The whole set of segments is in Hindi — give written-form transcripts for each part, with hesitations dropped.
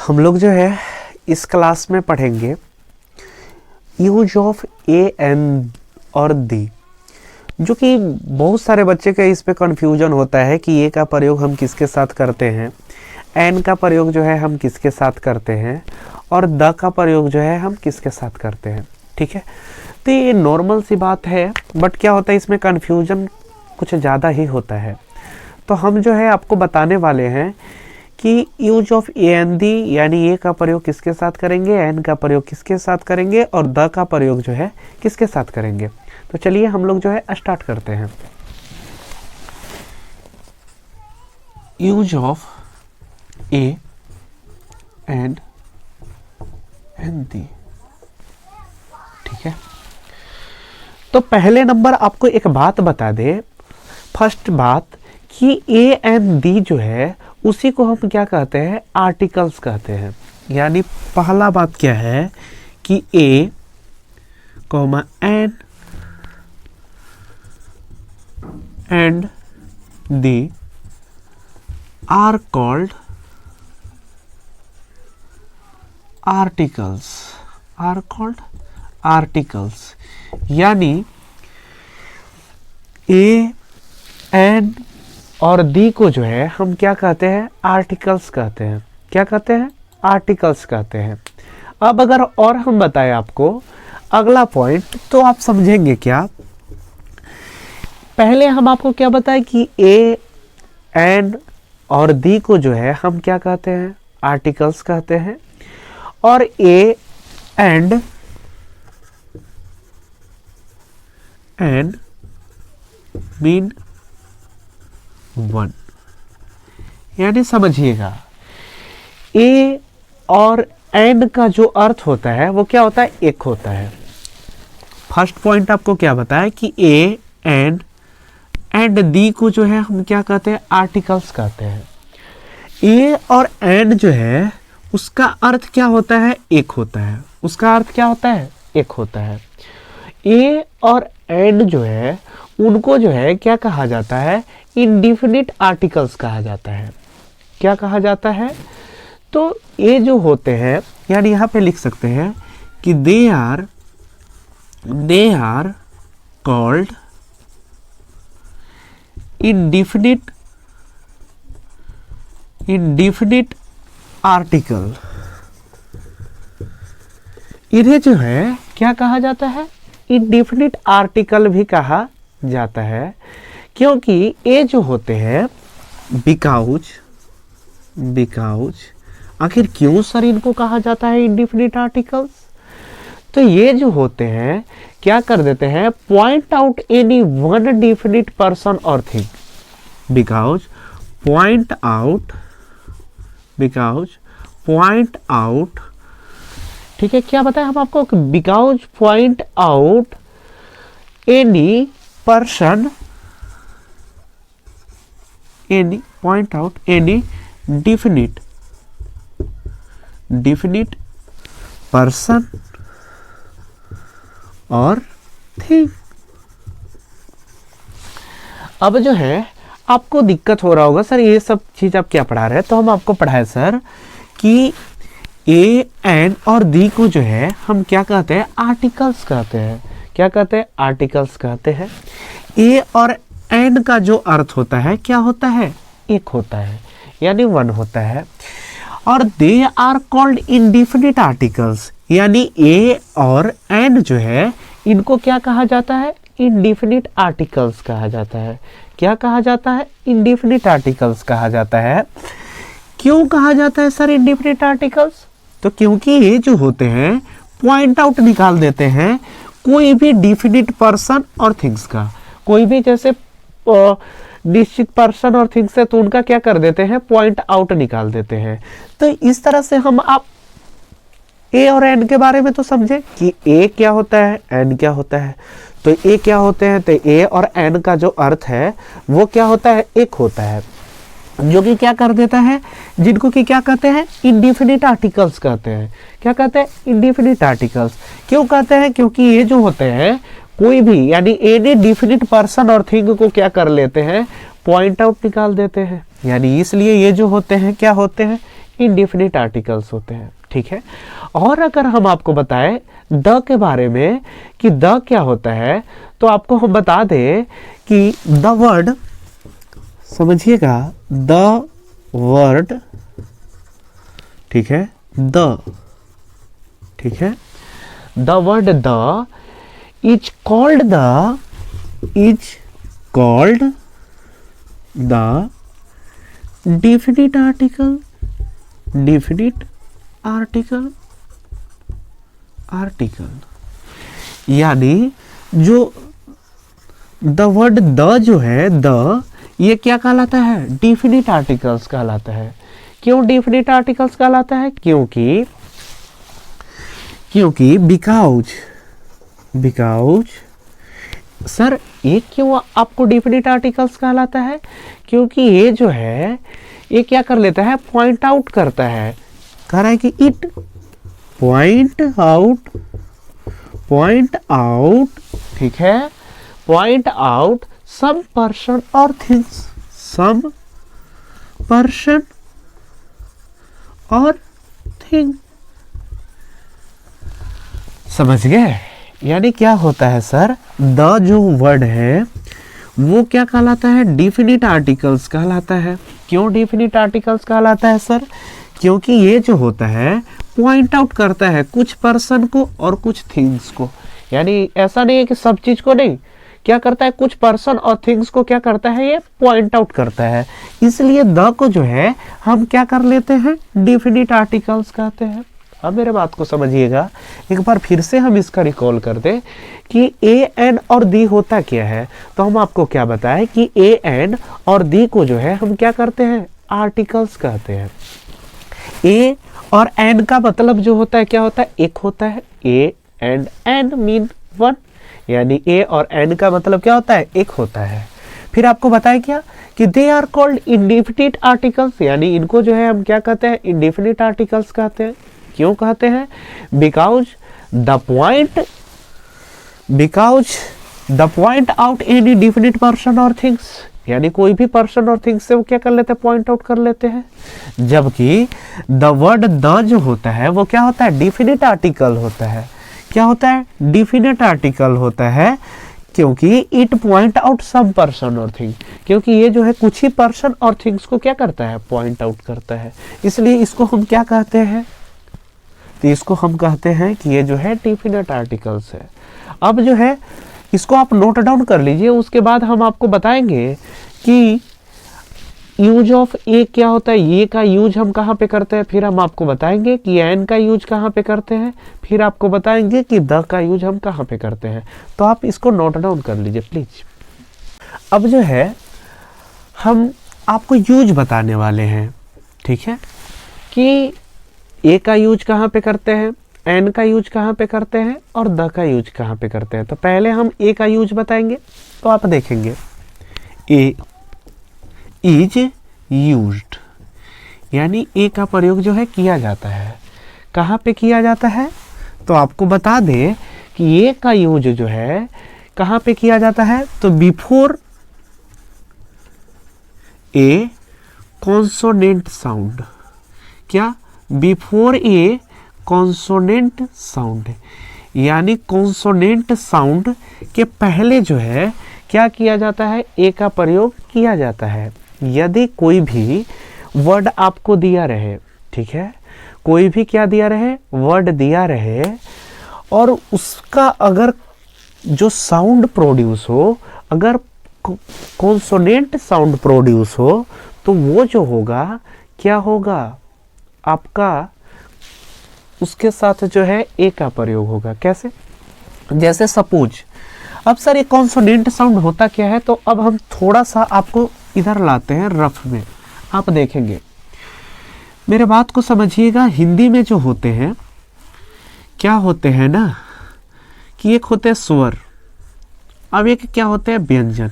हम लोग जो है इस क्लास में पढ़ेंगे यूज ऑफ ए एन और दी, जो कि बहुत सारे बच्चे का इस पे कंफ्यूजन होता है कि ए का प्रयोग हम किसके साथ करते हैं, एन का प्रयोग जो है हम किसके साथ करते हैं और द का प्रयोग जो है हम किसके साथ करते हैं। ठीक है, तो ये नॉर्मल सी बात है, बट क्या होता है इसमें कंफ्यूजन कुछ ज़्यादा ही होता है। तो हम जो है आपको बताने वाले हैं कि यूज ऑफ ए एन दी, यानी ए का प्रयोग किसके साथ करेंगे, एन का प्रयोग किसके साथ करेंगे और द का प्रयोग जो है किसके साथ करेंगे। तो चलिए हम लोग जो है स्टार्ट करते हैं। Use of A and the, ठीक है। तो पहले नंबर आपको एक बात बता दे, फर्स्ट बात कि ए एंड दी जो है उसी को हम क्या कहते हैं, आर्टिकल्स कहते हैं। यानी पहला बात क्या है कि a comma an and the are called articles, are called articles. यानी ए एन और दी को जो है हम क्या कहते हैं, आर्टिकल्स कहते हैं। क्या कहते हैं, आर्टिकल्स कहते हैं। अब अगर और हम बताएं आपको अगला पॉइंट, तो आप समझेंगे क्या। पहले हम आपको क्या बताएं कि ए एन और दी को जो है हम क्या कहते हैं, आर्टिकल्स कहते हैं। और ए एंड मीन वन, यानी समझिएगा ए और एन का जो अर्थ होता है वो क्या होता है, एक होता है। फर्स्ट पॉइंट आपको क्या बताया कि ए एन एंड दी को जो है हम क्या कहते हैं, आर्टिकल्स कहते हैं। ए और एन जो है उसका अर्थ क्या होता है, एक होता है। उसका अर्थ क्या होता है, एक होता है। ए और एन जो है उनको जो है क्या कहा जाता है, इंडिफिनिट आर्टिकल्स कहा जाता है। क्या कहा जाता है, तो ये जो होते हैं, यानी यहां पे लिख सकते हैं कि they are called indefinite article. इन्हें जो है क्या कहा जाता है, इंडिफिनिट आर्टिकल भी कहा जाता है। क्योंकि ये जो होते हैं बिकाउज, आखिर क्यों सर इनको कहा जाता है इंडिफिनिट आर्टिकल्स, तो ये जो होते हैं क्या कर देते हैं, point out any one definite person और थिंग। बिकाउज पॉइंट आउट, ठीक है। क्या बताया हम आपको, because point out any person, any definite person और थिंग। अब जो है आपको दिक्कत हो रहा होगा, सर ये सब चीज आप क्या पढ़ा रहे हैं। तो हम आपको पढ़ाए सर कि ए एन और दी को जो है हम क्या कहते हैं, आर्टिकल्स कहते हैं। क्या कहते हैं, आर्टिकल्स कहते हैं। ए और एन का जो अर्थ होता है क्या होता है, एक होता है, यानी वन होता है। और they are called indefinite articles, यानी ए और एन जो है इनको क्या कहा जाता है, इंडिफिनिट आर्टिकल्स कहा जाता है। क्या कहा जाता है, इंडिफिनिट आर्टिकल्स कहा जाता है। क्यों कहा जाता है सर इंडिफिनिट आर्टिकल्स, तो क्योंकि ये जो होते हैं पॉइंट आउट निकाल देते हैं कोई भी डिफिनिट पर्सन और थिंग्स का। कोई भी जैसे निश्चित पर्सन और थिंग्स है तो उनका क्या कर देते हैं, पॉइंट आउट निकाल देते हैं। तो इस तरह से हम आप ए और एन के बारे में तो समझे कि ए क्या होता है, एन क्या होता है। तो ए क्या होते हैं, तो ए और एन का जो अर्थ है वो क्या होता है, एक होता है, जो कि क्या कर देता है, जिनको कि क्या कहते हैं, इंडिफिनिट आर्टिकल्स कहते हैं। क्या कहते हैं, इंडिफिनिट आर्टिकल्स। क्यों कहते हैं, क्योंकि ये जो होते हैं कोई भी, यानी एनी डिफिनिट पर्सन और थिंग को क्या कर लेते हैं, पॉइंट आउट निकाल देते हैं। यानी इसलिए ये जो होते हैं क्या होते हैं, इंडेफिनिट आर्टिकल्स होते हैं, ठीक है। और अगर हम आपको बताएं द के बारे में कि द क्या होता है, तो आपको हम बता दें कि द वर्ड, समझिएगा, द वर्ड, ठीक है, द, ठीक है, the word the is called the definite article, यानी जो द वर्ड द जो है, द, ये क्या कहलाता है? डेफिनिट आर्टिकल्स कहलाता है। क्यों डेफिनिट आर्टिकल्स कहलाता है? क्योंकि बिकॉज सर ये क्यों आपको डेफिनिट आर्टिकल्स कहलाता है? क्योंकि ये जो है ये क्या कर लेता है? पॉइंट आउट करता है, कह रहा है कि इट पॉइंट आउट, ठीक है, पॉइंट आउट सम पर्सन और थिंग्स, सम पर्सन और थिंग। समझ गए? यानी क्या होता है सर, द जो वर्ड है वो क्या कहलाता है? डेफिनिट आर्टिकल्स कहलाता है। क्यों डेफिनिट आर्टिकल्स कहलाता है सर? क्योंकि ये जो होता है पॉइंट आउट करता है कुछ पर्सन को और कुछ थिंग्स को। यानी ऐसा नहीं है कि सब चीज को नहीं, क्या करता है, कुछ पर्सन और थिंग्स को क्या करता है, ये पॉइंट आउट करता है। इसलिए द को जो है हम क्या कर लेते हैं? डेफिनिट आर्टिकल्स कहते हैं। अब मेरे बात को समझिएगा, एक बार फिर से हम इसका रिकॉल कर दें कि ए एन और दी होता क्या है। तो हम आपको क्या बताएं कि ए एन और दी को जो है हम क्या करते हैं? आर्टिकल्स कहते हैं। ए और एन का मतलब जो होता है क्या होता है? एक होता है। A and an mean one, यानी ए और एन का मतलब क्या होता है? एक होता है। फिर आपको बताया क्या कि they are called indefinite articles, यानी इनको जो है हम क्या कहते हैं? इंडेफिनिट आर्टिकल्स कहते हैं। क्यों कहते हैं? Because the point out any definite person और थिंग्स, यानी कोई भी पर्सन और थिंग्स से वो क्या कर लेते हैं? पॉइंट आउट कर लेते हैं। जबकि द वर्ड द जो होता है वो क्या होता है? डेफिनिट आर्टिकल होता है। क्या होता है? डेफिनिट आर्टिकल होता है, क्योंकि it point out some person और थिंग, क्योंकि ये जो है कुछ ही पर्सन और थिंग्स को क्या करता है? पॉइंट आउट करता है। इसलिए इसको हम क्या कहते हैं? तो इसको हम कहते हैं कि ये जो है डेफिनिट आर्टिकल्स है। अब जो है इसको आप नोट डाउन कर लीजिए, उसके बाद हम आपको बताएंगे कि यूज ऑफ ए क्या होता है, ये का यूज हम कहाँ पे करते हैं, फिर हम आपको बताएंगे कि एन का यूज कहाँ पे करते हैं, फिर आपको बताएंगे कि द का यूज हम कहाँ पे करते हैं। तो आप इसको नोट डाउन कर लीजिए प्लीज। अब जो है हम आपको यूज बताने वाले हैं, ठीक है, कि ए का यूज कहाँ पे करते हैं, एन का यूज कहाँ पे करते हैं और द का यूज कहाँ पे करते हैं। तो पहले हम ए का यूज बताएंगे। तो आप देखेंगे ए इज यूज्ड, यानी ए का प्रयोग जो है किया जाता है। कहाँ पे किया जाता है? तो आपको बता दें कि ए का यूज जो है कहाँ पे किया जाता है? तो बिफोर ए कॉन्सोनेंट साउंड, क्या? बिफोर ए कॉन्सोनेंट साउंड, यानी कॉन्सोनेंट साउंड के पहले जो है क्या किया जाता है? ए का प्रयोग किया जाता है। यदि कोई भी वर्ड आपको दिया रहे, ठीक है, कोई भी क्या दिया रहे? वर्ड दिया रहे, और उसका अगर जो साउंड प्रोड्यूस हो, अगर कॉन्सोनेंट साउंड प्रोड्यूस हो, तो वो जो होगा क्या होगा? आपका उसके साथ जो है ए का प्रयोग होगा। कैसे? जैसे सपोज, अब सर ये कॉन्सोनेंट साउंड होता क्या है? तो अब हम थोड़ा सा आपको इधर लाते हैं रफ में, आप देखेंगे, मेरे बात को समझिएगा। हिंदी में जो होते हैं क्या होते हैं ना, कि एक होते हैं स्वर, अब एक क्या होते हैं? व्यंजन,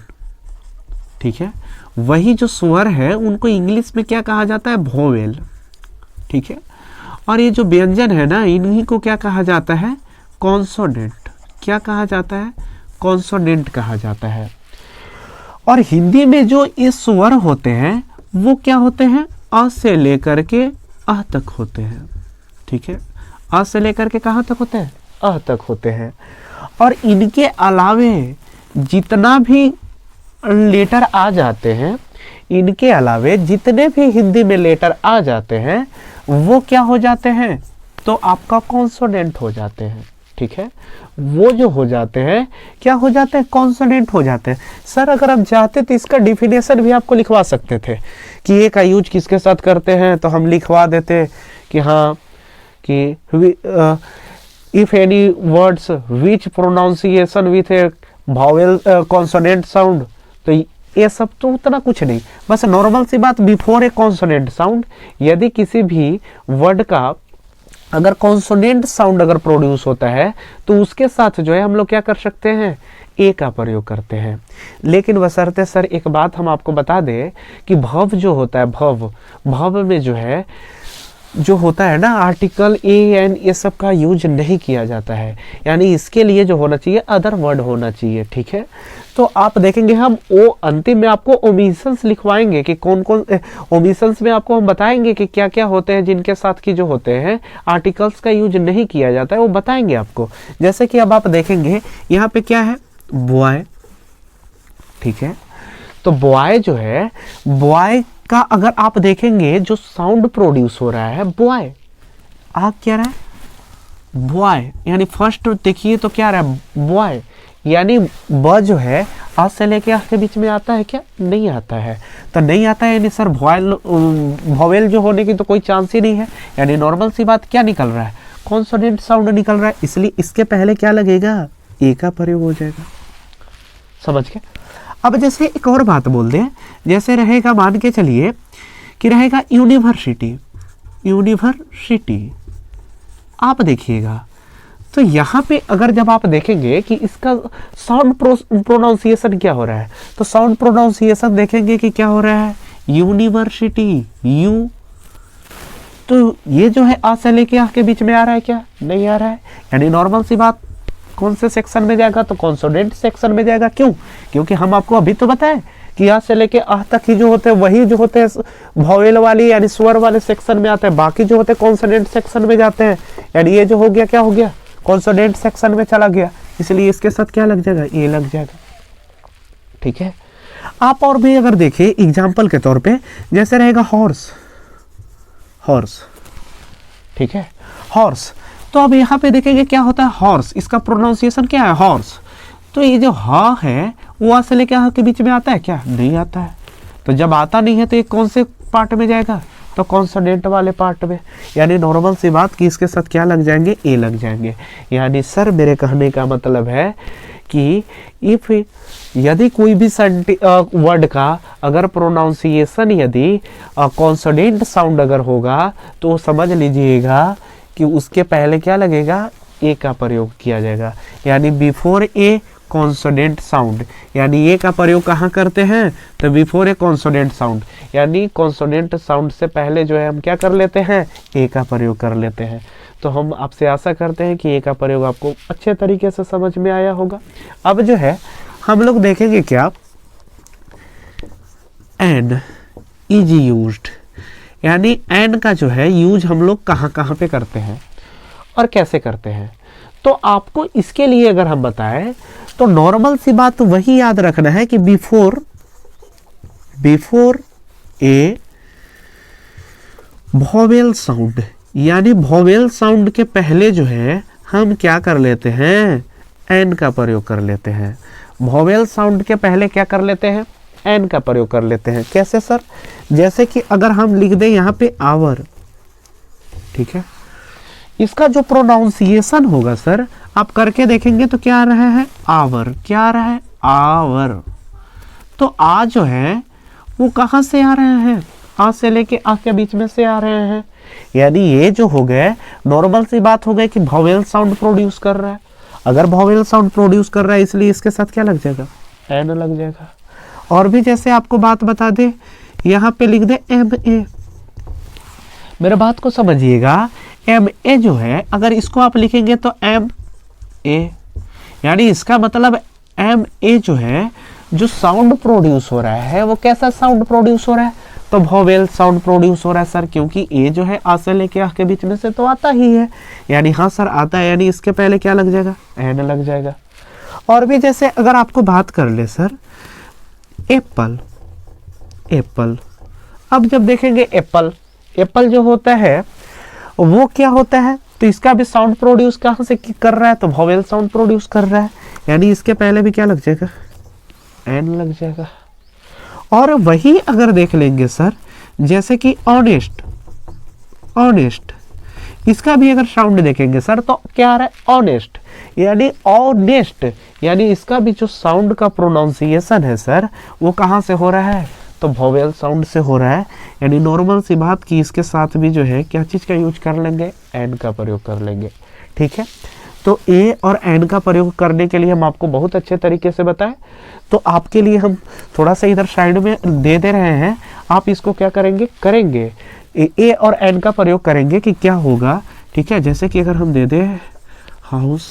ठीक है। वही जो स्वर है उनको इंग्लिश में क्या कहा जाता है? वोवेल, ठीक है। और ये जो व्यंजन है ना, इन्हीं को क्या कहा जाता है? कॉन्सोनेंट। क्या कहा जाता है? कॉन्सोनेंट कहा जाता है। और हिंदी में जो ये स्वर होते हैं वो क्या होते हैं? अ से लेकर के अ तक होते हैं, ठीक है। अ से लेकर के कहाँ तक होते हैं, अ तक होते हैं। और इनके अलावे जितना भी लेटर आ जाते हैं, इनके अलावे जितने भी हिंदी में लेटर आ जाते हैं वो क्या हो जाते हैं, तो आपका कॉन्सोनेंट हो जाते हैं, ठीक है। वो जो हो जाते हैं क्या हो जाते हैं, कॉन्सोनेंट हो जाते हैं। सर अगर आप चाहते तो इसका डिफिनेशन भी आपको लिखवा सकते थे कि ए का यूज किसके साथ करते हैं, तो हम लिखवा देते कि हाँ कि if any words which pronunciation with A Wavell consonant sound, तो ये सब तो उतना कुछ नहीं, बस नॉर्मल सी बात, बिफोर ए कॉन्सोनेंट साउंड, यदि किसी भी वर्ड का अगर कॉन्सोनेंट साउंड अगर प्रोड्यूस होता है तो उसके साथ जो है हम लोग क्या कर सकते हैं, ए का प्रयोग करते हैं। लेकिन बशर्ते सर एक बात हम आपको बता दें कि भव जो होता है, भव में जो है जो होता है ना आर्टिकल ए एन, ये सब का यूज नहीं किया जाता है, यानी इसके लिए जो होना चाहिए अदर वर्ड होना चाहिए, ठीक है। तो आप देखेंगे हम ओ अंतिम में आपको ओमिशंस लिखवाएंगे कि कौन कौन ओमिशंस में आपको हम बताएंगे कि क्या क्या होते हैं जिनके साथ की जो होते हैं आर्टिकल्स का यूज नहीं किया जाता है, वो बताएंगे आपको। जैसे कि अब आप देखेंगे यहाँ पे क्या है, बॉय, ठीक है। तो बॉय जो है, बॉय का अगर आप देखेंगे जो साउंड प्रोड्यूस हो रहा है बॉय, आप क्या रहा है बॉय, यानी फर्स्ट देखिए तो क्या रहा है बॉय, यानी ब जो है आ से लेके आ के बीच में आता है क्या, नहीं आता है। तो नहीं आता है यानी सर वॉवेल जो होने की तो कोई चांस ही नहीं है, यानी नॉर्मल सी बात क्या निकल रहा है, कॉन्सोनेंट साउंड निकल रहा है, इसलिए इसके पहले क्या लगेगा, ए का प्रयोग हो जाएगा, समझ के। अब जैसे एक और बात बोल दें, जैसे रहेगा मान के चलिए कि रहेगा यूनिवर्सिटी, यूनिवर्सिटी, आप देखिएगा तो यहाँ पे अगर जब आप देखेंगे कि इसका साउंड प्रोनाउंसिएशन क्या हो रहा है, तो साउंड प्रोनाउंसिएशन देखेंगे कि क्या हो रहा है, यूनिवर्सिटी, यू, तो ये जो है आ से लेके आ के बीच में आ रहा है क्या, नहीं आ रहा है, यानी नॉर्मल सी बात कौन से सेक्शन में जाएगा, तो कॉन्सोनेंट सेक्शन में जाएगा। क्यों, क्योंकि हम आपको अभी तो बताएं कि आ से लेके आ तक ही जो होते हैं वही जो होते हैं वॉवेल वाली यानी स्वर वाले सेक्शन में आते हैं, बाकी जो होते हैं कॉन्सोनेंट सेक्शन में जाते हैं, यानी ये जो हो गया क्या हो गया, कॉन्सोनेंट सेक्शन में चला गया, इसलिए इसके साथ क्या लग जाएगा, ए लग जाएगा, ठीक है। आप और भी अगर देखें एग्जाम्पल के तौर पे, जैसे रहेगा हॉर्स, हॉर्स, ठीक है, हॉर्स, तो अब यहाँ पे देखेंगे क्या होता है हॉर्स, इसका प्रोनाउंसिएशन क्या है हॉर्स, तो ये जो हा है वो आ से लेके हा के बीच में आता है क्या, नहीं आता है। तो जब आता नहीं है तो ये कौन से पार्ट में जाएगा, तो कॉन्सोनेंट वाले पार्ट में, यानी नॉर्मल सी बात कि इसके साथ क्या लग जाएंगे, ए लग जाएंगे। यानी सर मेरे कहने का मतलब है कि इफ यदि कोई भी वर्ड का अगर प्रोनाउंसिएशन यदि कॉन्सोनेंट साउंड अगर होगा तो समझ लीजिएगा कि उसके पहले क्या लगेगा, ए का प्रयोग किया जाएगा, यानी बिफोर ए कॉन्सोनेंट साउंड, यानी ए का प्रयोग कहाँ करते हैं, तो बिफोर ए कॉन्सोनेंट साउंड, यानी कॉन्सोनेंट साउंड से पहले जो है हम क्या कर लेते हैं, ए का प्रयोग कर लेते हैं। तो हम आपसे आशा करते हैं कि ए का प्रयोग आपको अच्छे तरीके से समझ में आया होगा। अब जो है हम लोग देखेंगे क्या, एंड इज यूज्ड, यानी एंड का जो है यूज हम लोग कहाँ कहाँ पे करते हैं और कैसे करते हैं। तो आपको इसके लिए अगर हम बताएं तो नॉर्मल सी बात वही याद रखना है कि बिफोर ए वॉवेल साउंड, यानी वॉवेल साउंड के पहले जो है हम क्या कर लेते हैं, एन का प्रयोग कर लेते हैं। वॉवेल साउंड के पहले क्या कर लेते हैं, एन का प्रयोग कर लेते हैं। कैसे सर, जैसे कि अगर हम लिख दें यहाँ पे आवर, ठीक है, इसका जो प्रोनाउंसिएशन होगा सर आप करके देखेंगे तो क्या आ रहा है, आवर, क्या आ रहा है, आवर। तो आ जो है वो कहाँ से आ रहे हैं, आ से लेके आ के बीच में से आ रहे हैं, यानी ये जो हो गए नॉर्मल सी बात हो गई कि वॉवेल साउंड प्रोड्यूस कर रहा है। अगर वॉवेल साउंड प्रोड्यूस कर रहा है इसलिए इसके साथ क्या लग जाएगा, एन लग जाएगा। और भी जैसे आपको बात बता दे, यहाँ पे लिख दे एम ए, मेरे बात को समझिएगा, एम ए जो है अगर इसको आप लिखेंगे तो एम ए, यानी इसका मतलब एम ए जो है जो साउंड प्रोड्यूस हो रहा है वो कैसा साउंड प्रोड्यूस हो रहा है, तो वोवेल साउंड प्रोड्यूस हो रहा है सर, क्योंकि ए जो है आ से लेके आ के बीच में से तो आता ही है, यानी हाँ सर आता है, यानी इसके पहले क्या लग जाएगा, एन लग जाएगा। और भी जैसे अगर आपको बात कर ले सर एप्पल, एप्पल, अब जब देखेंगे एप्पल, एप्पल जो होता है वो क्या होता है, तो इसका भी साउंड प्रोड्यूस कहाँ से कर रहा है, तो वोवेल साउंड प्रोड्यूस कर रहा है, यानी इसके पहले भी क्या लग जाएगा, एन लग जाएगा। और वही अगर देख लेंगे सर जैसे कि ऑनेस्ट, ऑनेस्ट, इसका भी अगर साउंड देखेंगे सर तो क्या आ रहा है, ऑनेस्ट, यानी ऑनेस्ट, यानी इसका भी जो साउंड का प्रोनाउंसिएशन है सर वो कहाँ से हो रहा है, तो वोवेल साउंड से हो रहा है। यानी नॉर्मल सी बात की इसके साथ भी जो है क्या चीज़ का यूज कर लेंगे, एन का प्रयोग कर लेंगे। ठीक है, तो ए और एन का प्रयोग करने के लिए हम आपको बहुत अच्छे तरीके से बताएं, तो आपके लिए हम थोड़ा सा इधर साइड में दे रहे हैं, आप इसको क्या करेंगे, करेंगे ए और एन का प्रयोग करेंगे कि क्या होगा। ठीक है, जैसे कि अगर हम दे दें हाउस,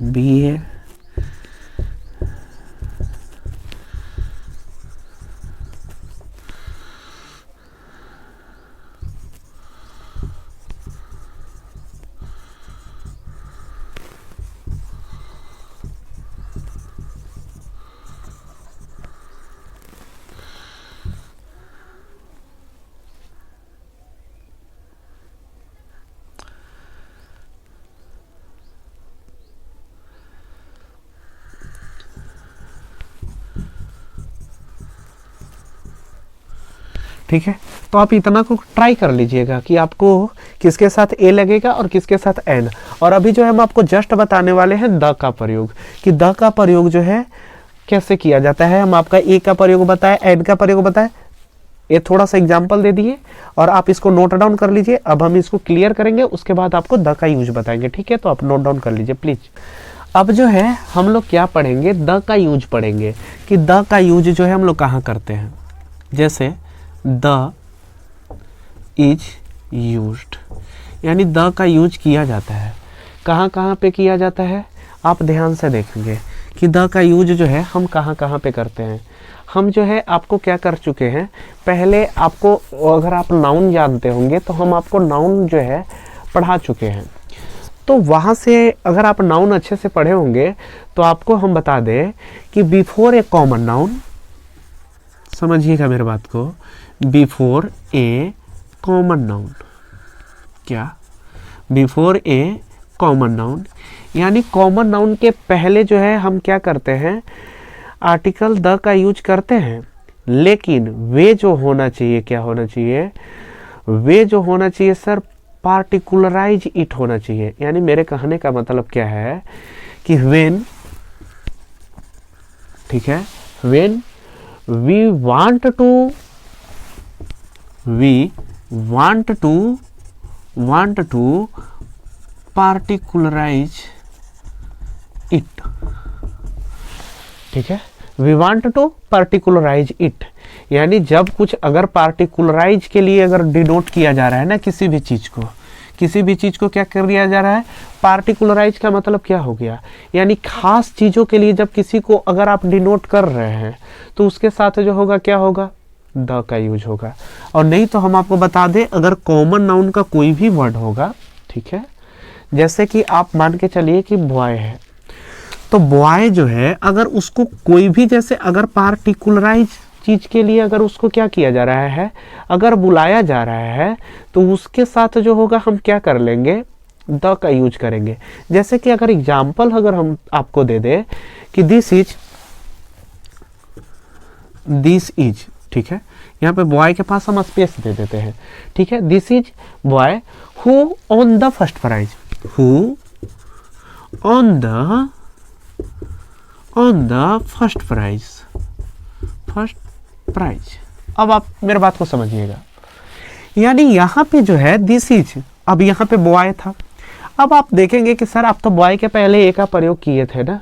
बी ए, ठीक है, तो आप इतना को ट्राई कर लीजिएगा कि आपको किसके साथ ए लगेगा और किसके साथ एन। और अभी जो है हम आपको जस्ट बताने वाले हैं द का प्रयोग, कि द का प्रयोग जो है कैसे किया जाता है। हम आपका ए का प्रयोग बताए, एन का प्रयोग बताए, ये थोड़ा सा एग्जाम्पल दे दिए और आप इसको नोट डाउन कर लीजिए। अब हम इसको क्लियर करेंगे, उसके बाद आपको द का यूज बताएंगे। ठीक है, तो आप नोट डाउन कर लीजिए प्लीज। अब जो है हम लोग क्या पढ़ेंगे, द का यूज पढ़ेंगे, कि द का यूज जो है हम लोग कहाँ करते हैं। जैसे द इज यूज्ड, यानी द का यूज किया जाता है, कहाँ कहाँ पे किया जाता है, आप ध्यान से देखेंगे कि द का यूज जो है हम कहाँ कहाँ पे करते हैं। हम जो है आपको क्या कर चुके हैं, पहले आपको अगर आप नाउन जानते होंगे तो हम आपको नाउन जो है पढ़ा चुके हैं, तो वहाँ से अगर आप नाउन अच्छे से पढ़े होंगे तो आपको हम बता दें कि बिफोर ए कॉमन नाउन, समझिएगा मेरे बात को, बिफोर ए कॉमन नाउन, क्या, बिफोर ए कॉमन नाउन, यानी कॉमन नाउन के पहले जो है हम क्या करते हैं, आर्टिकल द का यूज करते हैं, लेकिन वे जो होना चाहिए, क्या होना चाहिए, वे जो होना चाहिए सर पार्टिकुलराइज इट होना चाहिए। यानी मेरे कहने का मतलब क्या है कि व्हेन, ठीक है, when we want to particularize it, ठीक है, we want to particularize it, यानी जब कुछ अगर पार्टिकुलराइज के लिए अगर डिनोट किया जा रहा है ना किसी भी चीज को, किसी भी चीज को क्या कर दिया जा रहा है, पार्टिकुलराइज का मतलब क्या हो गया, यानी खास चीजों के लिए जब किसी को अगर आप डिनोट कर रहे हैं तो उसके साथ जो होगा क्या होगा, द का यूज होगा। और नहीं तो हम आपको बता दें अगर कॉमन नाउन का कोई भी वर्ड होगा, ठीक है, जैसे कि आप मान के चलिए कि बॉय है, तो बॉय जो है अगर उसको कोई भी जैसे अगर पार्टिकुलराइज चीज के लिए अगर उसको क्या किया जा रहा है, अगर बुलाया जा रहा है तो उसके साथ जो होगा हम क्या कर लेंगे, द का यूज करेंगे। जैसे कि अगर एग्जाम्पल अगर हम आपको दे दे कि दिस इज, ठीक है, यहाँ पे बॉय के पास हम स्पेस दे देते हैं, ठीक है, this is boy who won the first prize, who won the first prize. अब आप मेरे बात को समझिएगा, यानी यहाँ पे जो है दिस इज, अब यहाँ पे बॉय था, अब आप देखेंगे कि सर आप तो बॉय के पहले ए का प्रयोग किए थे ना,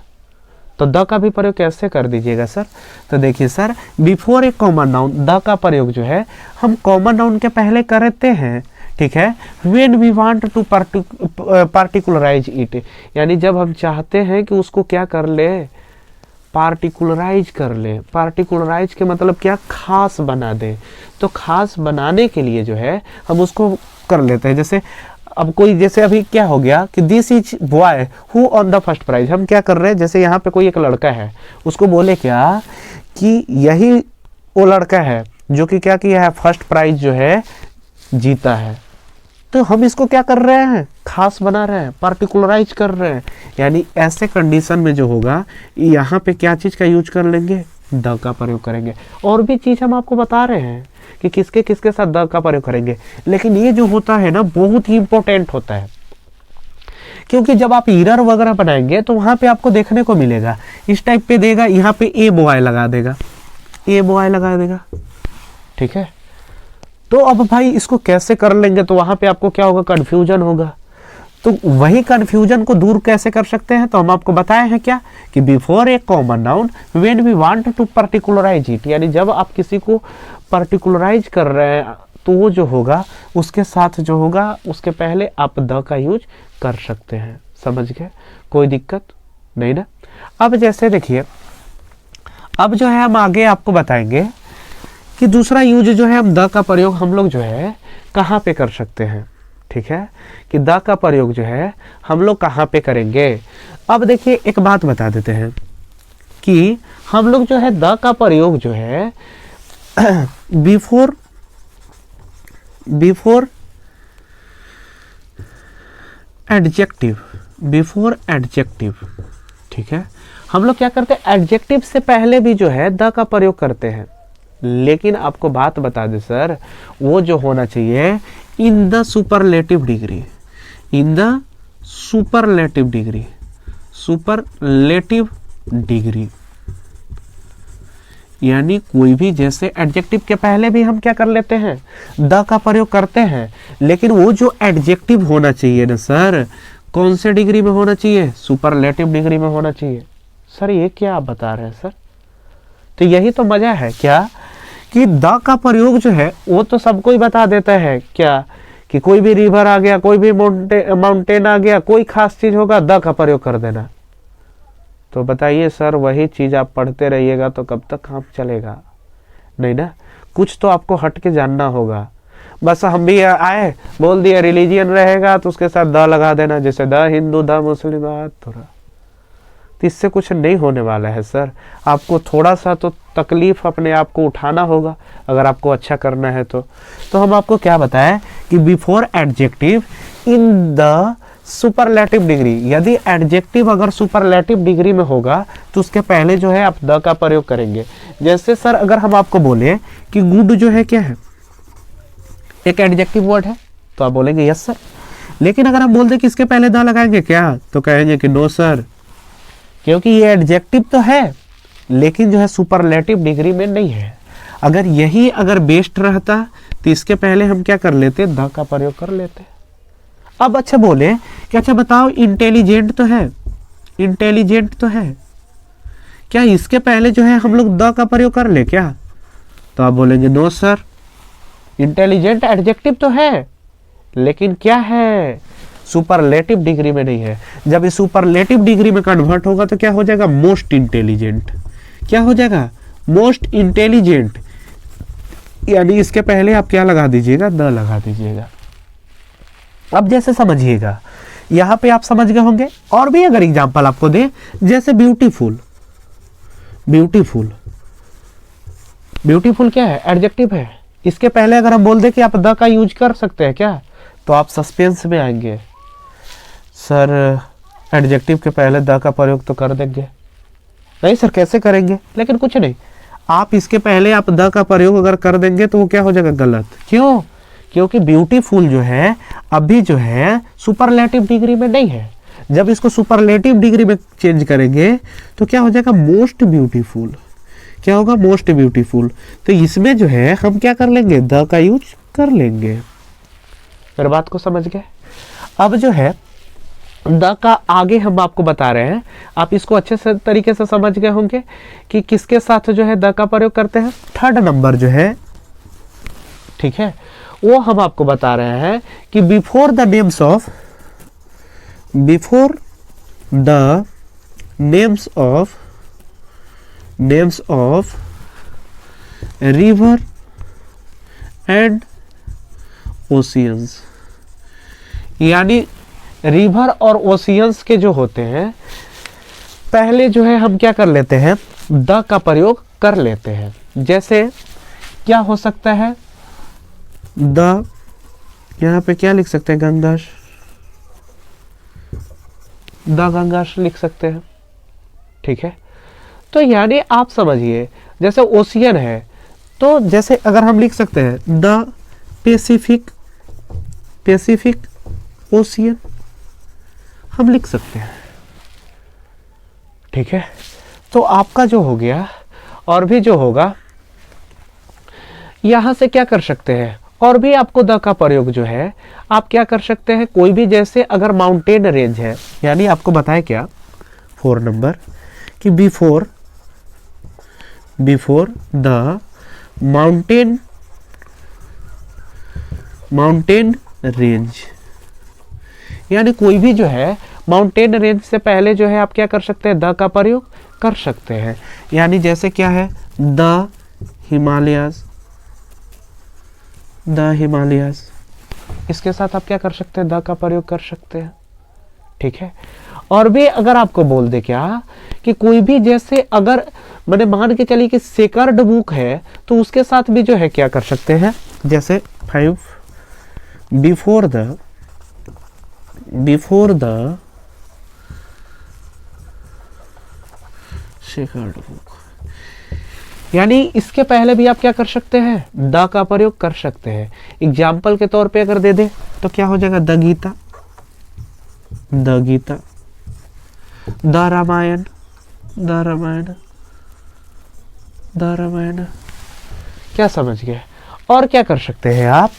तो द का भी प्रयोग कैसे कर दीजिएगा सर, तो देखिए sir before a common noun, the का प्रयोग जो है हम कॉमन नाउन के पहले करते हैं, ठीक है, when we want to particularize it, यानी जब हम चाहते हैं कि उसको क्या कर ले, पार्टिकुलराइज कर ले। पार्टिकुलराइज के मतलब क्या, खास बना दे। तो खास बनाने के लिए जो है हम उसको कर लेते हैं। जैसे अब कोई, जैसे अभी क्या हो गया कि this is boy who won the first prize, हम क्या कर रहे हैं, जैसे यहाँ पे कोई एक लड़का है, उसको बोले क्या कि यही वो लड़का है जो कि क्या किया है, फर्स्ट प्राइज जो है जीता है। तो हम इसको क्या कर रहे हैं, खास बना रहे हैं, पार्टिकुलराइज कर रहे हैं। यानी ऐसे कंडीशन में जो होगा यहाँ पे क्या चीज का यूज कर लेंगे, द का प्रयोग करेंगे। और भी चीज हम आपको बता रहे हैं कि किसके किसके साथ द का प्रयोग करेंगे। लेकिन ये जो होता है ना बहुत ही इंपॉर्टेंट होता है, क्योंकि जब आप ईरर वगैरह बनाएंगे तो वहां पे आपको देखने को मिलेगा इस टाइप पे देगा, यहाँ पे ए बॉय लगा देगा, ए बॉय लगा देगा। ठीक है, तो अब भाई इसको कैसे कर लेंगे, तो वहां पे आपको क्या होगा, कंफ्यूजन होगा। तो वही कंफ्यूजन को दूर कैसे कर सकते हैं, तो हम आपको बताए हैं क्या कि before a common noun when we want to particularize it, यानी जब आप किसी को पर्टिकुलराइज कर रहे हैं तो वो जो होगा उसके साथ जो होगा उसके पहले आप द का यूज कर सकते हैं। समझ गए, कोई दिक्कत नहीं ना। अब जैसे देखिए, अब जो है हम आगे आपको बताएंगे कि दूसरा यूज जो है हम द का प्रयोग हम लोग जो है कहाँ पे कर सकते हैं। ठीक है, कि द का प्रयोग जो है हम लोग कहाँ पे करेंगे। अब देखिए एक बात बता देते हैं कि हम लोग जो है द का प्रयोग जो है बिफोर एडजेक्टिव, बिफोर एडजेक्टिव। ठीक है, हम लोग क्या करते हैं, एडजेक्टिव से पहले भी जो है द का प्रयोग करते हैं। लेकिन आपको बात बता दे सर, वो जो होना चाहिए in the superlative degree, in the superlative degree, superlative degree. यानी कोई भी, जैसे एडजेक्टिव के पहले भी हम क्या कर लेते हैं, द का प्रयोग करते हैं, लेकिन वो जो एडजेक्टिव होना चाहिए ना सर, कौन से डिग्री में होना चाहिए, सुपरलेटिव डिग्री में होना चाहिए। सर ये क्या आप बता रहे हैं सर, तो यही तो मजा है क्या कि द का प्रयोग जो है वो तो सबको ही बता देता है क्या, कि कोई भी रिवर आ गया, कोई भी माउंटेन आ गया, कोई खास चीज होगा, द का प्रयोग कर देना। तो बताइए सर, वही चीज आप पढ़ते रहिएगा तो कब तक काम चलेगा, नहीं ना। कुछ तो आपको हट के जानना होगा। बस हम भी आए बोल दिया रिलीजियन रहेगा तो उसके साथ द लगा देना, जैसे द हिंदू, द मुस्लिम, थोड़ा, तो इससे कुछ नहीं होने वाला है सर। आपको थोड़ा सा तो तकलीफ अपने आप को उठाना होगा अगर आपको अच्छा करना है तो हम आपको क्या बताएं कि before adjective in the superlative degree, यदि एडजेक्टिव अगर सुपरलेटिव डिग्री में होगा तो उसके पहले जो है आप द का प्रयोग करेंगे। जैसे सर अगर हम आपको बोले कि गुड जो है क्या है, एक एडजेक्टिव वर्ड है, तो आप बोलेंगे यस सर। लेकिन अगर हम बोल दें कि इसके पहले द लगाएंगे क्या, तो कहेंगे कि नो सर, क्योंकि ये एडजेक्टिव तो है लेकिन जो है सुपरलेटिव डिग्री में नहीं है। अगर यही अगर बेस्ट रहता तो इसके पहले हम क्या कर लेते, द का प्रयोग कर लेते। अब अच्छा बोले कि अच्छा बताओ इंटेलिजेंट तो है, इंटेलिजेंट तो है, क्या इसके पहले जो है हम लोग द का प्रयोग कर ले क्या, तो आप बोलेंगे नो सर, इंटेलिजेंट एडजेक्टिव तो है लेकिन क्या है, सुपरलेटिव डिग्री में नहीं है। जब इस सुपरलेटिव डिग्री में कन्वर्ट होगा तो क्या हो जाएगा, मोस्ट इंटेलिजेंट। क्या हो जाएगा, मोस्ट इंटेलिजेंट। यानी इसके पहले आप क्या लगा दीजिएगा, द लगा दीजिएगा। अब जैसे समझिएगा, यहां पे आप समझ गए होंगे। और भी अगर एग्जांपल आपको दे, जैसे ब्यूटीफुल, ब्यूटीफुल, ब्यूटीफुल क्या है, एडजेक्टिव है। इसके पहले अगर हम बोल दे कि आप द का यूज कर सकते हैं क्या, तो आप सस्पेंस में आएंगे, सर एडजेक्टिव के पहले द का प्रयोग तो कर देंगे, नहीं सर कैसे करेंगे, लेकिन कुछ नहीं, आप इसके पहले आप द का प्रयोग अगर कर देंगे तो वो क्या हो जाएगा, गलत। क्यों, क्योंकि ब्यूटीफुल जो है अभी जो है सुपरलेटिव डिग्री में नहीं है। जब इसको सुपरलेटिव डिग्री में चेंज करेंगे तो क्या हो जाएगा, मोस्ट ब्यूटीफुल। क्या होगा, मोस्ट ब्यूटीफुल। तो इसमें जो है हम क्या कर लेंगे, द का यूज कर लेंगे। मेरे बात को समझ गए। अब जो है द का आगे हम आपको बता रहे हैं, आप इसको अच्छे से तरीके से समझ गए होंगे कि किसके साथ जो है द का प्रयोग करते हैं। थर्ड नंबर जो है, ठीक है, वो हम आपको बता रहे हैं कि before the names of, before the names of names of river and oceans. यानी रिवर और ओशियंस के जो होते हैं, पहले जो है हम क्या कर लेते हैं, द का प्रयोग कर लेते हैं। जैसे क्या हो सकता है, द, यहां पे क्या लिख सकते हैं, गंगाश, द गंगाश लिख सकते हैं। ठीक है, तो यानी आप समझिए, जैसे ओशियन है तो जैसे अगर हम लिख सकते हैं द पैसिफिक, पैसिफिक ओशियन हम लिख सकते हैं। ठीक है, तो आपका जो हो गया, और भी जो होगा, यहां से क्या कर सकते हैं, और भी आपको द का प्रयोग जो है आप क्या कर सकते हैं, कोई भी, जैसे अगर माउंटेन रेंज है, यानी आपको बताया क्या 4 नंबर कि बिफोर द माउंटेन रेंज, यानी कोई भी जो है माउंटेन रेंज से पहले जो है आप क्या कर सकते हैं, द का प्रयोग कर सकते हैं। यानी जैसे क्या है, द हिमालयाज, इसके साथ आप क्या कर सकते हैं, द का प्रयोग कर सकते हैं। ठीक है, और भी अगर आपको बोल दे क्या कि कोई भी, जैसे अगर मैंने मान के चली कि सेकर्ड बुक है, तो उसके साथ भी जो है क्या कर सकते हैं, जैसे 5 बिफोर द सेकर्ड बुक, यानी इसके पहले भी आप क्या कर सकते हैं, द का प्रयोग कर सकते हैं। एग्जाम्पल के तौर पे अगर दे दे तो क्या हो जाएगा, द गीता, द रामायण, क्या समझ गए। और क्या कर सकते हैं आप,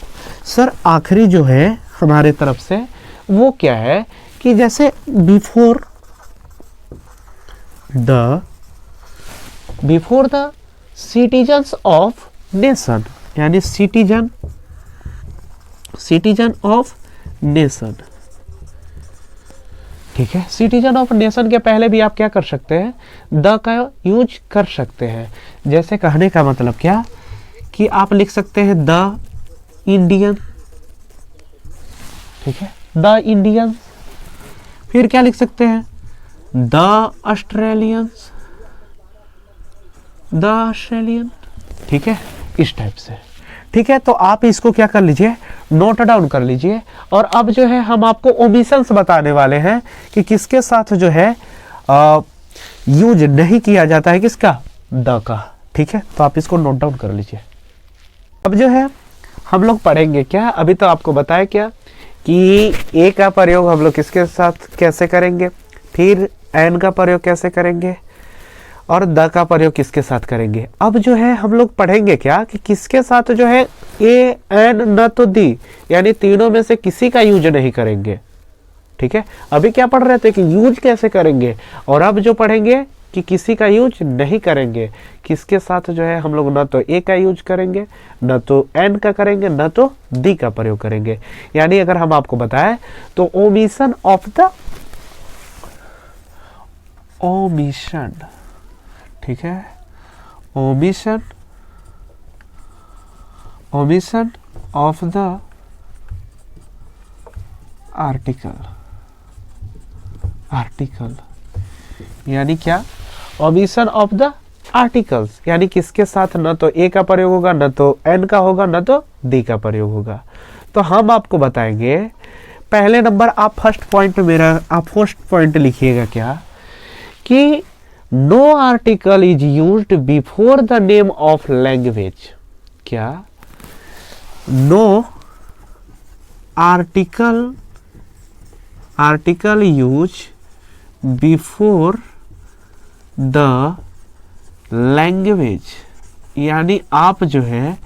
सर आखिरी जो है हमारे तरफ से वो क्या है कि जैसे before the citizens of nation, यानी सिटीजन ऑफ नेशन। ठीक है, सिटीजन ऑफ नेशन के पहले भी आप क्या कर सकते हैं, द का यूज कर सकते हैं। जैसे कहने का मतलब क्या कि आप लिख सकते हैं द इंडियन। ठीक है, द इंडियन, फिर क्या लिख सकते हैं, द ऑस्ट्रेलियंस, द ऑस्ट्रेलियन। ठीक है, इस टाइप से। ठीक है, तो आप इसको क्या कर लीजिए, नोट डाउन कर लीजिए। और अब जो है हम आपको ओमिशंस बताने वाले हैं कि किसके साथ जो है यूज नहीं किया जाता है, किसका, द का। ठीक है, तो आप इसको नोट डाउन कर लीजिए। अब जो है हम लोग पढ़ेंगे क्या, अभी तो आपको बताया क्या कि ए का प्रयोग हम लोग किसके साथ कैसे करेंगे, फिर एन का प्रयोग कैसे करेंगे, और द का प्रयोग किसके साथ करेंगे। अब जो है हम लोग पढ़ेंगे क्या कि किसके साथ जो है ए, एन, न तो दी, यानी तीनों में से किसी का यूज नहीं करेंगे। ठीक है, अभी क्या पढ़ रहे थे कि यूज कैसे करेंगे, और अब जो पढ़ेंगे कि किसी का यूज नहीं करेंगे, किसके साथ जो है हम लोग न तो ए का यूज करेंगे, न तो एन का करेंगे, न तो दी का प्रयोग करेंगे। यानी अगर हम आपको बताएं तो ओमिशन, ठीक है, ओमिशन ऑफ द आर्टिकल, यानी क्या, ओमिशन ऑफ द आर्टिकल्स, यानी किसके साथ न तो ए का प्रयोग होगा, न तो एन का होगा, न तो डी का प्रयोग होगा। तो हम आपको बताएंगे, पहले नंबर आप फर्स्ट पॉइंट लिखिएगा क्या कि no article is used before the name of language. क्या, no article use before the language, यानी आप जो है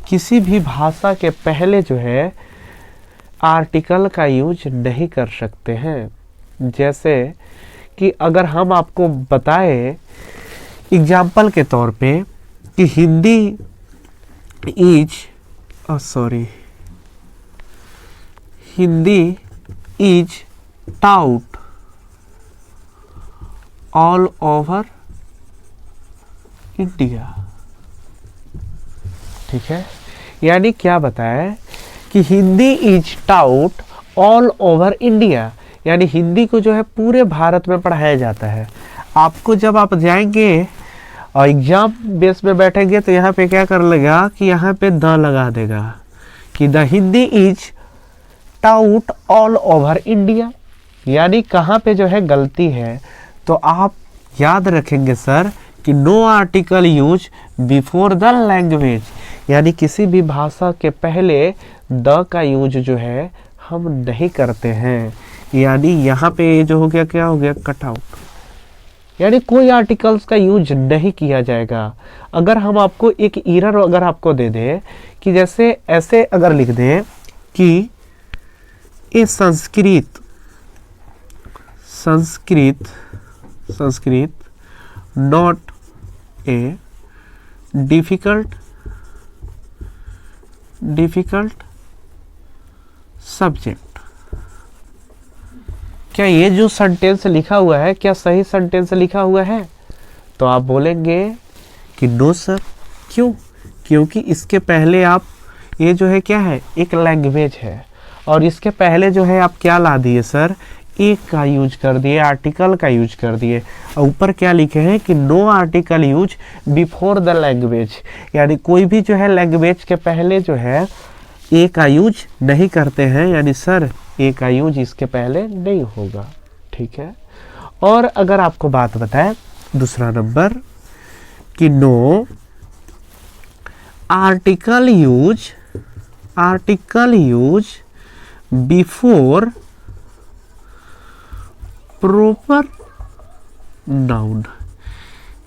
किसी भी भाषा के पहले जो है आर्टिकल का यूज नहीं कर सकते हैं। जैसे कि अगर हम आपको बताएं एग्जाम्पल के तौर पे कि Hindi is taut all over India. ठीक है, यानी क्या बताए कि Hindi is taut all over India, यानी हिंदी को जो है पूरे भारत में पढ़ाया जाता है। आपको जब आप जाएंगे और एग्जाम बेस में बैठेंगे तो यहाँ पे क्या कर लेगा कि यहाँ पे द लगा देगा कि the Hindi is taut all over India, यानी कहाँ पे जो है गलती है। तो आप याद रखेंगे सर कि no article use before the language, यानी किसी भी भाषा के पहले द का यूज जो है हम नहीं करते हैं। यानी यहाँ पे जो हो गया क्या हो गया, कट आउट, यानी कोई आर्टिकल्स का यूज नहीं किया जाएगा। अगर हम आपको एक एरर अगर आपको दे दें कि जैसे ऐसे अगर लिख दें कि a Sanskrit not a difficult subject, क्या ये जो सेंटेंस लिखा हुआ है क्या सही सेंटेंस लिखा हुआ है? तो आप बोलेंगे कि नो सर। क्यों? क्योंकि इसके पहले आप ये जो है क्या है, एक लैंग्वेज है, और इसके पहले जो है आप क्या ला दिए सर, एक का यूज कर दिए, आर्टिकल का यूज कर दिए। और ऊपर क्या लिखे हैं कि no article use before the language, यानी कोई भी जो है लैंग्वेज के पहले जो है ए का यूज नहीं करते हैं, यानी सर ए का यूज इसके पहले नहीं होगा। ठीक है, और अगर आपको बात बताए दूसरा नंबर कि no article use before proper noun,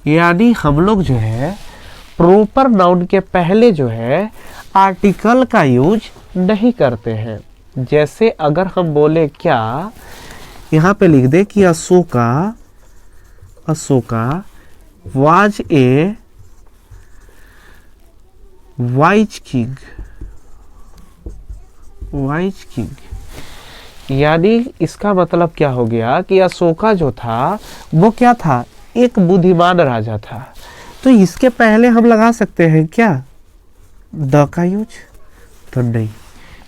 यानी हम लोग जो है प्रॉपर नाउन के पहले जो है आर्टिकल का यूज नहीं करते हैं। जैसे अगर हम बोले क्या, यहाँ पे लिख दे कि Ashoka was a wise king, यानी इसका मतलब क्या हो गया कि अशोका जो था वो क्या था, एक बुद्धिमान राजा था। तो इसके पहले हम लगा सकते हैं क्या द का यूज? तो नहीं।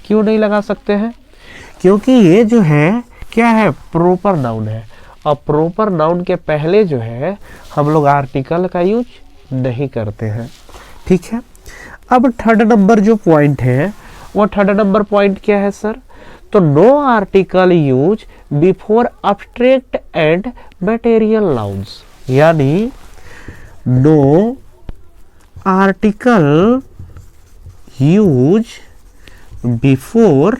क्यों नहीं लगा सकते हैं? क्योंकि ये जो है क्या है, प्रॉपर नाउन है, और प्रॉपर नाउन के पहले जो है हम लोग आर्टिकल का यूज नहीं करते हैं। ठीक है, अब थर्ड नंबर जो पॉइंट है वो थर्ड नंबर पॉइंट क्या है सर? तो no article use before abstract and material nouns, यानी नो आर्टिकल यूज बिफोर,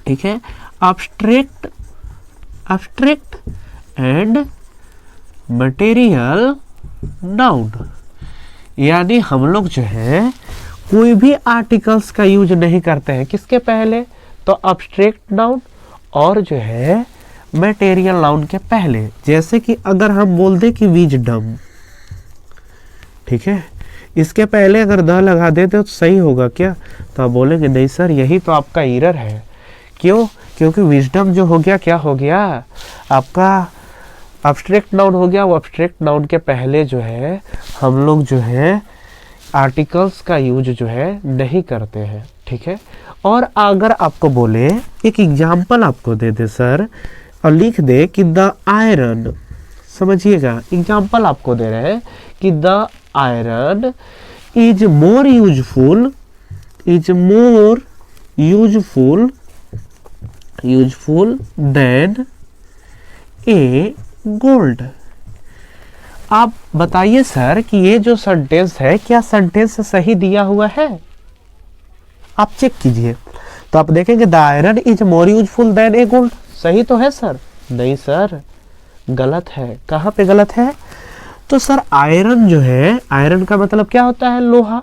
ठीक है, अब्स्ट्रैक्ट एंड मटेरियल नाउन, यानी हम लोग जो है कोई भी आर्टिकल्स का यूज नहीं करते हैं किसके पहले, तो अब्स्ट्रैक्ट नाउन और जो है मटेरियल नाउन के पहले। जैसे कि अगर हम बोल दे कि विजडम, ठीक है, इसके पहले अगर द लगा देते तो सही होगा क्या? तो आप बोलेंगे नहीं सर, यही तो आपका एरर है। क्यों? क्योंकि विजडम जो हो गया क्या हो गया, आपका अब्स्ट्रैक्ट नाउन हो गया। वो अब्स्ट्रैक्ट नाउन के पहले जो है हम लोग जो है आर्टिकल्स का यूज जो है नहीं करते हैं। ठीक है, और अगर आपको बोले एक एग्जाम्पल आपको दे दे सर और लिख दे कि द आयरन, समझिएगा एग्जाम्पल आपको दे रहे हैं कि the iron is more useful than a gold. आप बताइए सर कि ये जो सेंटेंस है क्या सेंटेंस सही दिया हुआ है? आप चेक कीजिए तो आप देखेंगे the iron is more useful than a gold, सही तो है सर? नहीं सर, गलत है। कहाँ पे गलत है? तो सर आयरन जो है, आयरन का मतलब क्या होता है, लोहा,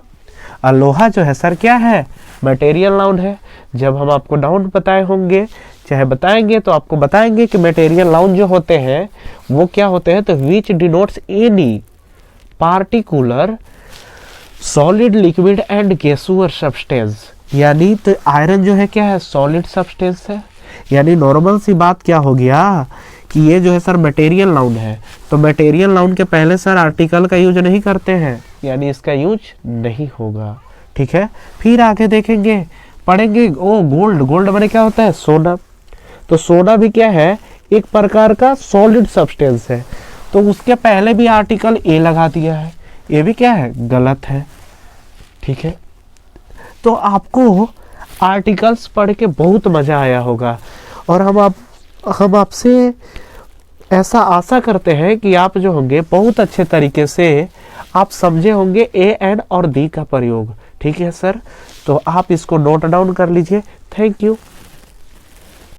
और लोहा जो है सर क्या है, मटेरियल नाउन है। जब हम आपको नाउन बताए होंगे चाहे बताएंगे तो आपको बताएंगे कि मटेरियल नाउन जो होते हैं वो क्या होते हैं, तो which denotes any particular solid liquid and gaseous substance, यानी तो आयरन जो है क्या है, सॉलिड सब्सटेंस है। यानी नॉर्मल सी बात क्या हो गया कि ये जो है सर मटेरियल नाउन है, तो मटेरियल नाउन के पहले सर आर्टिकल का यूज नहीं करते हैं, यानी इसका यूज नहीं होगा। ठीक है, फिर आगे देखेंगे, पढ़ेंगे। ओ गोल्ड, गोल्ड माने क्या होता है? सोना। तो सोना भी क्या है? एक प्रकार का सॉलिड सब्सटेंस है, तो उसके पहले भी आर्टिकल ए लगा दिया है, ये भी क्या है? गलत है। ठीक है, तो आपको आर्टिकल्स पढ़ के बहुत मजा आया होगा, और हम आपसे ऐसा आशा करते हैं कि आप जो होंगे बहुत अच्छे तरीके से आप समझे होंगे ए एंड और दी का प्रयोग। ठीक है सर, तो आप इसको नोट डाउन कर लीजिए। Thank you.